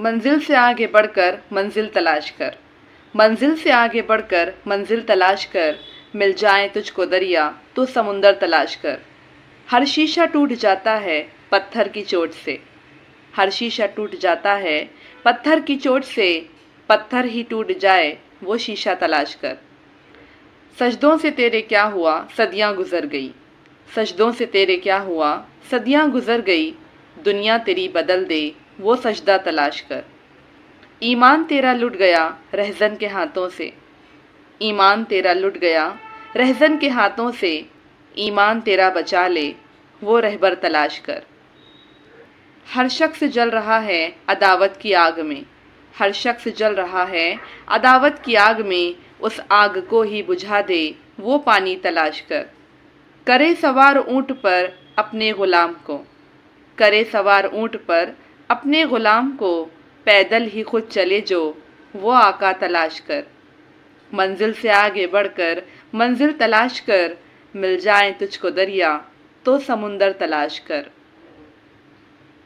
منزل سے آگے بڑھ کر منزل تلاش کر، منزل سے آگے بڑھ کر منزل تلاش کر، مل جائیں تجھ کو دریا تو سمندر تلاش کر۔ ہر شیشہ ٹوٹ جاتا ہے پتھر کی چوٹ سے، ہر شیشہ ٹوٹ جاتا ہے پتھر کی چوٹ سے، پتھر ہی ٹوٹ جائے وہ شیشہ تلاش کر۔ سجدوں سے تیرے کیا ہوا صدیاں گزر گئی، سجدوں سے تیرے کیا ہوا صدیاں گزر گئی، دنیا تیری بدل دے وہ سجدہ تلاش کر۔ ایمان تیرا لٹ گیا رہزن کے ہاتھوں سے، ایمان تیرا لٹ گیا رہزن کے ہاتھوں سے، ایمان تیرا بچا لے وہ رہبر تلاش کر۔ ہر شخص جل رہا ہے عداوت کی آگ میں، ہر شخص جل رہا ہے عداوت کی آگ میں، اس آگ کو ہی بجھا دے وہ پانی تلاش کر۔ کرے سوار اونٹ پر اپنے غلام کو، کرے سوار اونٹ پر اپنے غلام کو، پیدل ہی خود چلے جو وہ آقا تلاش کر۔ منزل سے آگے بڑھ کر منزل تلاش کر، مل جائیں تجھ کو دریا تو سمندر تلاش کر۔